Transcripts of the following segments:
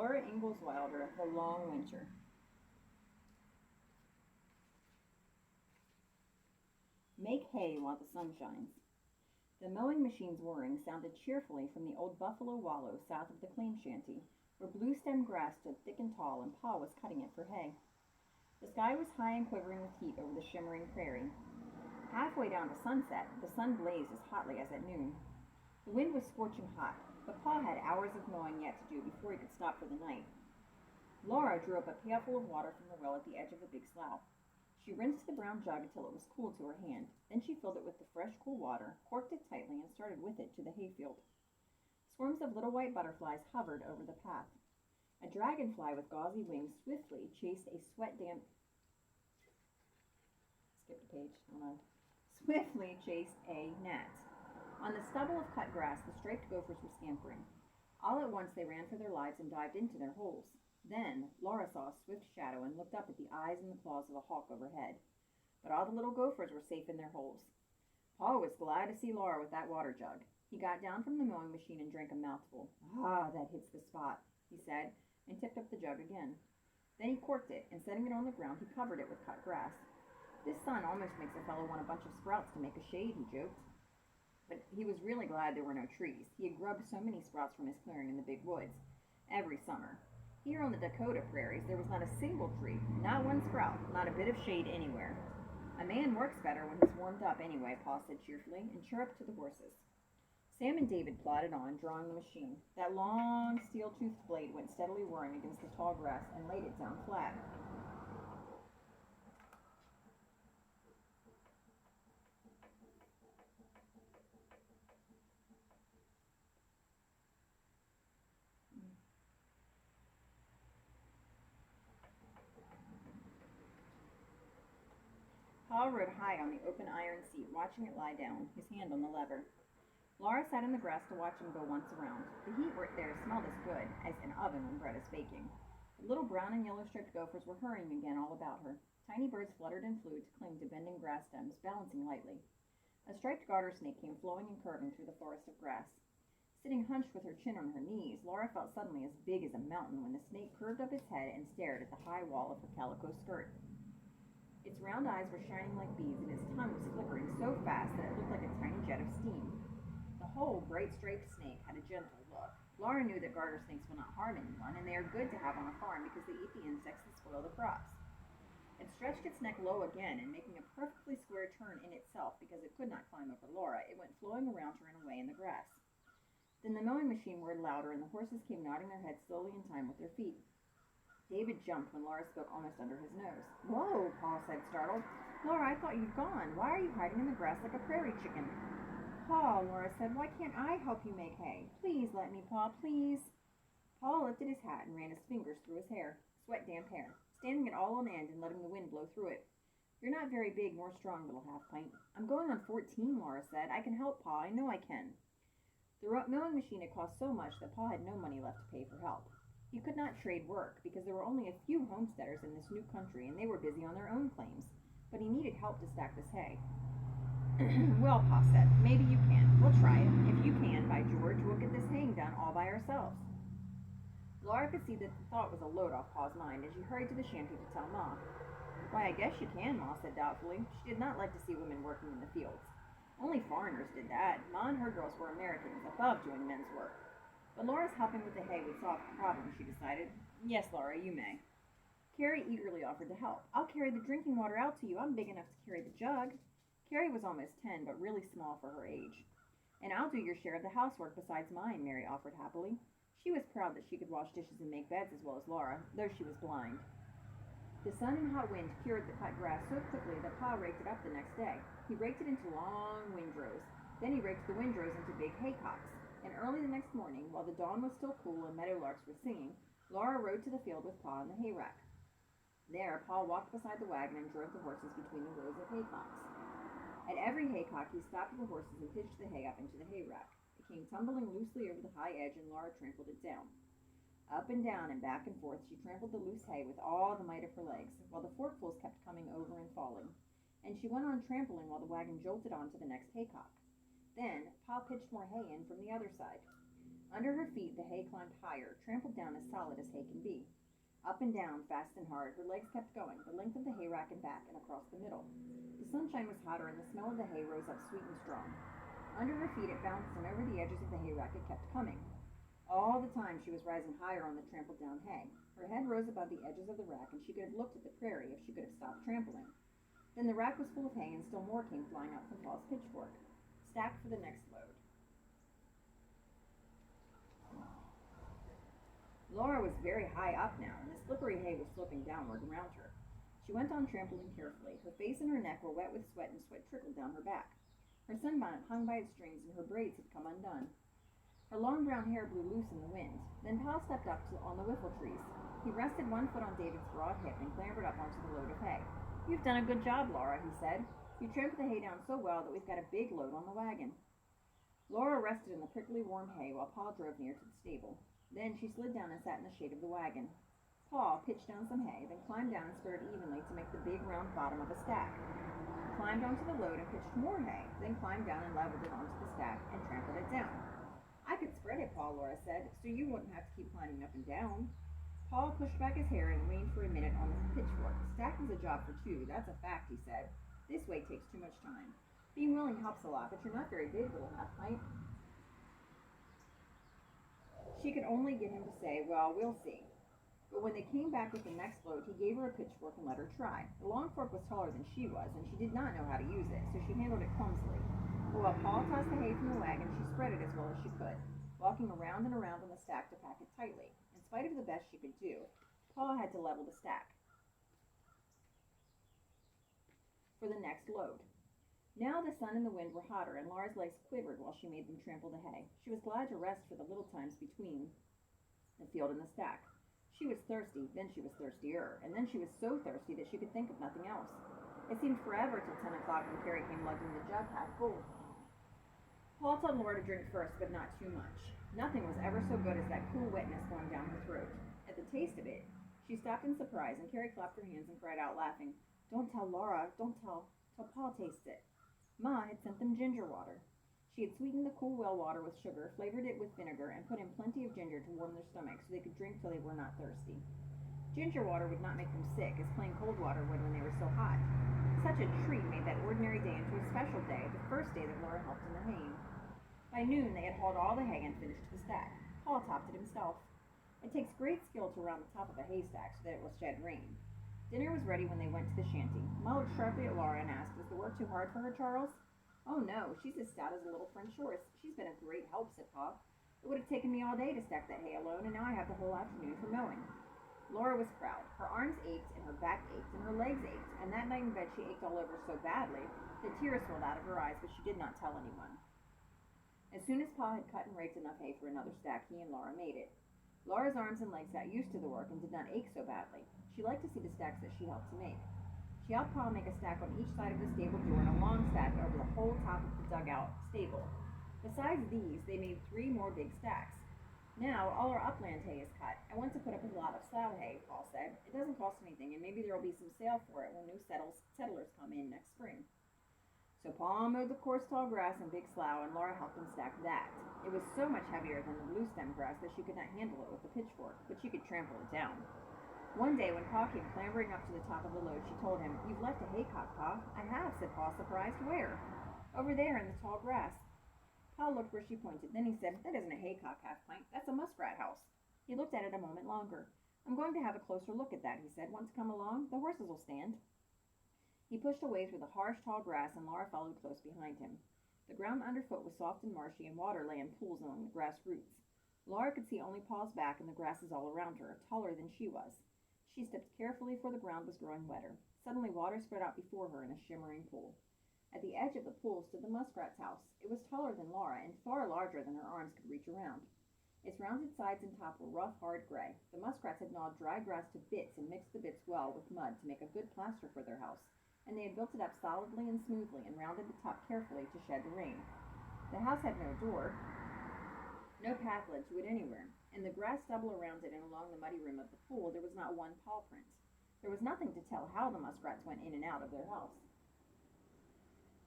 Laura Ingalls Wilder, The Long Winter. Make hay while the sun shines. The mowing machine's whirring sounded cheerfully from the old buffalo wallow south of the claim shanty, where blue-stemmed grass stood thick and tall and Pa was cutting it for hay. The sky was high and quivering with heat over the shimmering prairie. Halfway down to sunset, the sun blazed as hotly as at noon. The wind was scorching hot, but Pa had hours of mowing yet to do before he could stop for the night. Laura drew up a pailful of water from the well at the edge of the big slough. She rinsed the brown jug until it was cool to her hand. Then she filled it with the fresh, cool water, corked it tightly, and started with it to the hayfield. Swarms of little white butterflies hovered over the path. A dragonfly with gauzy wings swiftly chased a sweat-damp... Skip a page, hold on. Swiftly chased a gnat. On the stubble of cut grass, the striped gophers were scampering. All at once they ran for their lives and dived into their holes. Then Laura saw a swift shadow and looked up at the eyes and the claws of a hawk overhead. But all the little gophers were safe in their holes. Pa was glad to see Laura with that water jug. He got down from the mowing machine and drank a mouthful. "Ah, that hits the spot," he said, and tipped up the jug again. Then he corked it, and setting it on the ground, he covered it with cut grass. "This sun almost makes a fellow want a bunch of sprouts to make a shade," he joked. But he was really glad there were no trees. He had grubbed so many sprouts from his clearing in the big woods every summer. Here on the Dakota prairies, there was not a single tree, not one sprout, not a bit of shade anywhere. "A man works better when he's warmed up anyway," Pa said cheerfully, and chirruped to the horses. Sam and David plodded on, drawing the machine. That long, steel-toothed blade went steadily whirring against the tall grass and laid it down flat. Pa rode high on the open iron seat, watching it lie down, his hand on the lever. Laura sat in the grass to watch him go once around. The heat there smelled as good as an oven when bread is baking. The little brown and yellow-striped gophers were hurrying again all about her. Tiny birds fluttered and flew to cling to bending grass stems, balancing lightly. A striped garter snake came flowing and curving through the forest of grass. Sitting hunched with her chin on her knees, Laura felt suddenly as big as a mountain when the snake curved up its head and stared at the high wall of her calico skirt. Its round eyes were shining like beads, and its tongue was flickering so fast that it looked like a tiny jet of steam. The whole bright striped snake had a gentle look. Laura knew that garter snakes will not harm anyone, and they are good to have on a farm because they eat the insects that spoil the crops. It stretched its neck low again, and making a perfectly square turn in itself because it could not climb over Laura, it went flowing around her and away in the grass. Then the mowing machine whirred louder, and the horses came nodding their heads slowly in time with their feet. David jumped when Laura spoke almost under his nose. "Whoa," Pa said, startled. "Laura, I thought you'd gone. Why are you hiding in the grass like a prairie chicken?" "Pa," Laura said, "why can't I help you make hay? Please let me, Pa, please." Pa lifted his hat and ran his fingers through his hair, sweat-damp hair, standing it all on end and letting the wind blow through it. "You're not very big nor strong, little half-pint." "I'm going on 14, Laura said. "I can help, Pa. I know I can." The mowing machine had cost so much that Pa had no money left to pay for help. He could not trade work because there were only a few homesteaders in this new country and they were busy on their own claims, but he needed help to stack this hay. "Well," Pa said, "maybe you can. We'll try it. If you can, by George, we'll get this haying done all by ourselves." Laura could see that the thought was a load off Pa's mind, and she hurried to the shanty to tell Ma. "Why, I guess you can," Ma said doubtfully. She did not like to see women working in the fields. Only foreigners did that. Ma and her girls were Americans, above doing men's work. But Laura's helping with the hay would solve the problem, she decided. "Yes, Laura, you may." Carrie eagerly offered to help. "I'll carry the drinking water out to you. I'm big enough to carry the jug." Carrie was almost 10, but really small for her age. "And I'll do your share of the housework besides mine," Mary offered happily. She was proud that she could wash dishes and make beds as well as Laura, though she was blind. The sun and hot wind cured the cut grass so quickly that Pa raked it up the next day. He raked it into long windrows. Then he raked the windrows into big haycocks. And early the next morning, while the dawn was still cool and meadowlarks were singing, Laura rode to the field with Pa in the hayrack. There, Pa walked beside the wagon and drove the horses between the rows of haycocks. At every haycock, he stopped the horses and pitched the hay up into the hayrack. It came tumbling loosely over the high edge, and Laura trampled it down. Up and down and back and forth, she trampled the loose hay with all the might of her legs, while the forkfuls kept coming over and falling. And she went on trampling while the wagon jolted on to the next haycock. Then Pa pitched more hay in from the other side. Under her feet, the hay climbed higher, trampled down as solid as hay can be. Up and down, fast and hard, her legs kept going, the length of the hay rack and back, and across the middle. The sunshine was hotter, and the smell of the hay rose up sweet and strong. Under her feet, it bounced, and over the edges of the hay rack it kept coming. All the time she was rising higher on the trampled down hay. Her head rose above the edges of the rack, and she could have looked at the prairie if she could have stopped trampling. Then the rack was full of hay, and still more came flying up from Paul's pitchfork. Stacked for the next load. Laura was very high up now, and the slippery hay was sloping downward around her. She went on trampling carefully. Her face and her neck were wet with sweat, and sweat trickled down her back. Her sunbonnet hung by its strings, and her braids had come undone. Her long brown hair blew loose in the wind. Then Paul stepped up on the whiffle trees. He rested one foot on David's broad hip and clambered up onto the load of hay. "You've done a good job, Laura," he said. "You trampled the hay down so well that we've got a big load on the wagon." Laura rested in the prickly warm hay while Paul drove near to the stable. Then she slid down and sat in the shade of the wagon. Paul pitched down some hay, then climbed down and spread it evenly to make the big round bottom of a stack. He climbed onto the load and pitched more hay, then climbed down and leveled it onto the stack and trampled it down. "I could spread it, Paul," Laura said, "so you wouldn't have to keep climbing up and down." Paul pushed back his hair and leaned for a minute on the pitchfork. "Stacking's a job for two, that's a fact," he said. "This weight takes too much time. Being willing helps a lot, but you're not very big, little half-pint." She could only get him to say, "Well, we'll see." But when they came back with the next load, he gave her a pitchfork and let her try. The long fork was taller than she was, and she did not know how to use it, so she handled it clumsily. But while Paul tossed the hay from the wagon, she spread it as well as she could, walking around and around on the stack to pack it tightly. In spite of the best she could do, Paul had to level the stack for the next load. Now the sun and the wind were hotter, and Laura's legs quivered while she made them trample the hay. She was glad to rest for the little times between the field and the stack. She was thirsty, then she was thirstier, and then she was so thirsty that she could think of nothing else. It seemed forever till 10 o'clock when Carrie came lugging the jug half full. Paul told Laura to drink first, but not too much. Nothing was ever so good as that cool wetness going down her throat. At the taste of it, she stopped in surprise, and Carrie clapped her hands and cried out, laughing, "Don't tell Laura, don't tell till Paul tastes it." Ma had sent them ginger water. She had sweetened the cool well water with sugar, flavored it with vinegar, and put in plenty of ginger to warm their stomachs so they could drink till they were not thirsty. Ginger water would not make them sick, as plain cold water would when they were so hot. Such a treat made that ordinary day into a special day, the first day that Laura helped in the haying. By noon they had hauled all the hay and finished the stack. Paul topped it himself. It takes great skill to round the top of a haystack so that it will shed rain. Dinner was ready when they went to the shanty. Ma looked sharply at Laura and asked, "Is the work too hard for her, Charles?" "Oh, no, she's as stout as a little French horse. She's been a great help," said Pa. "It would have taken me all day to stack that hay alone, and now I have the whole afternoon for mowing." Laura was proud. Her arms ached, and her back ached, and her legs ached, and that night in bed she ached all over so badly that tears rolled out of her eyes, but she did not tell anyone. As soon as Pa had cut and raked enough hay for another stack, he and Laura made it. Laura's arms and legs got used to the work and did not ache so badly. She liked to see the stacks that she helped to make. She helped Pa make a stack on each side of the stable door and a long stack over the whole top of the dugout stable. Besides these, they made 3 more big stacks. "Now all our upland hay is cut. I want to put up a lot of slough hay," Paul said. "It doesn't cost anything, and maybe there will be some sale for it when new settlers come in next spring." So Paul mowed the coarse tall grass and big slough, and Laura helped him stack that. It was so much heavier than the blue stem grass that she could not handle it with the pitchfork, but she could trample it down. One day when Pa came clambering up to the top of the load, she told him, "You've left a haycock, Pa." "I have," said Pa, surprised. "Where?" "Over there in the tall grass." Pa looked where she pointed. Then he said, "That isn't a haycock, Half-Pint. That's a muskrat house." He looked at it a moment longer. "I'm going to have a closer look at that," he said. "Want to come along? The horses will stand." He pushed away through the harsh, tall grass, and Laura followed close behind him. The ground underfoot was soft and marshy, and water lay in pools among the grass roots. Laura could see only Pa's back and the grasses all around her, taller than she was. She stepped carefully, for the ground was growing wetter. Suddenly water spread out before her in a shimmering pool. At the edge of the pool stood the muskrat's house. It was taller than Laura, and far larger than her arms could reach around. Its rounded sides and top were rough, hard gray. The muskrats had gnawed dry grass to bits and mixed the bits well with mud to make a good plaster for their house, and they had built it up solidly and smoothly and rounded the top carefully to shed the rain. The house had no door. No path led to it anywhere. In the grass stubble around it and along the muddy rim of the pool, there was not one paw print. There was nothing to tell how the muskrats went in and out of their house.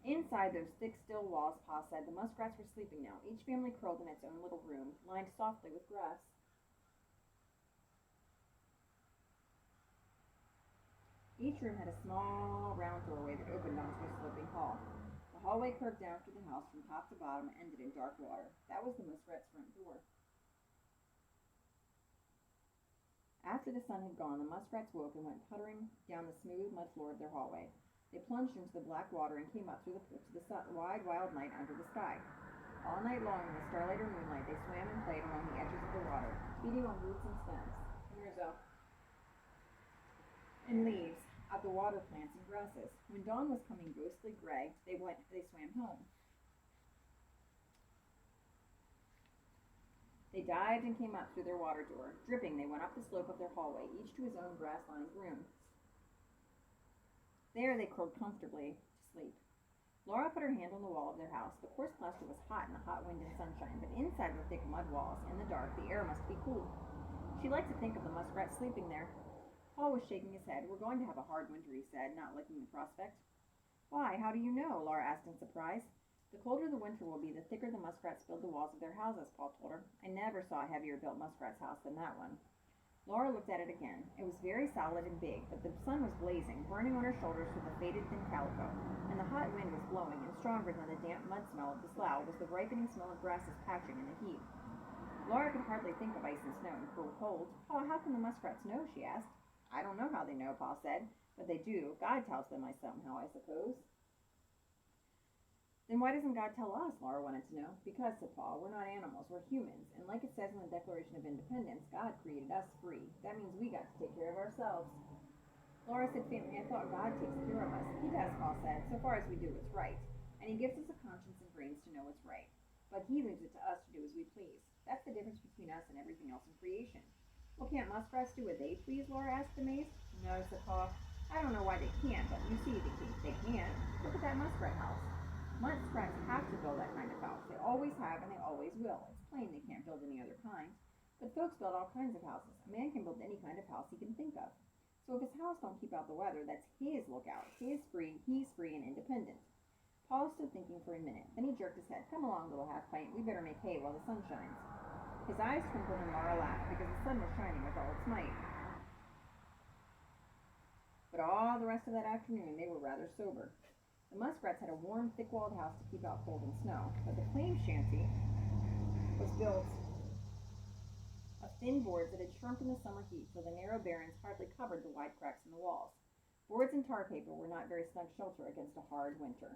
Inside those thick, still walls, Pa said, the muskrats were sleeping now, each family curled in its own little room, lined softly with grass. Each room had a small, round doorway that opened onto a sloping hall. The hallway curved down through the house from top to bottom and ended in dark water. That was the muskrat's front door. After the sun had gone, the muskrats woke and went puttering down the smooth mud floor of their hallway. They plunged into the black water and came up through the wide, wild night under the sky. All night long in the starlight or moonlight, they swam and played along the edges of the water, feeding on roots and stems. And leaves of the water plants and grasses. When dawn was coming ghostly gray, they swam home. They dived and came up through their water door. Dripping, they went up the slope of their hallway, each to his own grass-lined room. There they curled comfortably to sleep. Laura put her hand on the wall of their house. The coarse plaster was hot in the hot wind and sunshine, but inside the thick mud walls, in the dark, the air must be cool. She liked to think of the muskrat sleeping there. Paul was shaking his head. We're going to have a hard winter, he said, not liking the prospect. Why, how do you know? Laura asked in surprise. The colder the winter will be, the thicker the muskrats build the walls of their houses, Paul told her. I never saw a heavier built muskrat's house than that one. Laura looked at it again. It was very solid and big, but the sun was blazing, burning on her shoulders with the faded thin calico, and the hot wind was blowing, and stronger than the damp mud smell of the slough was the ripening smell of grasses patching in the heat. Laura could hardly think of ice and snow and cruel cold. Pa, how can the muskrats know? She asked. I don't know how they know, Pa said, but they do. God tells them somehow, I suppose. Then why doesn't God tell us? Laura wanted to know. Because, said Paul, we're not animals, we're humans, and like it says in the Declaration of Independence, God created us free. That means we got to take care of ourselves. Laura said faintly, I thought God takes care of us. He does, Paul said, so far as we do what's right. And he gives us a conscience and brains to know what's right. But he leaves it to us to do as we please. That's the difference between us and everything else in creation. Well, can't muskrats do what they please? Laura asked, amazed. No, said Paul. I don't know why they can't, but you see, they can't. Look at that muskrat house. Muskrats have to build that kind of house. They always have and they always will. It's plain they can't build any other kind. But folks build all kinds of houses. A man can build any kind of house he can think of. So if his house don't keep out the weather, that's his lookout. He's free and independent. Paul stood thinking for a minute. Then he jerked his head. Come along, little half-pint. We better make hay while the sun shines. His eyes twinkled and Laura laughed because the sun was shining with all its might. But all the rest of that afternoon they were rather sober. The muskrats had a warm, thick-walled house to keep out cold and snow, but the claim shanty was built of thin boards that had shrunk in the summer heat till the narrow barrens hardly covered the wide cracks in the walls. Boards and tar paper were not very snug shelter against a hard winter.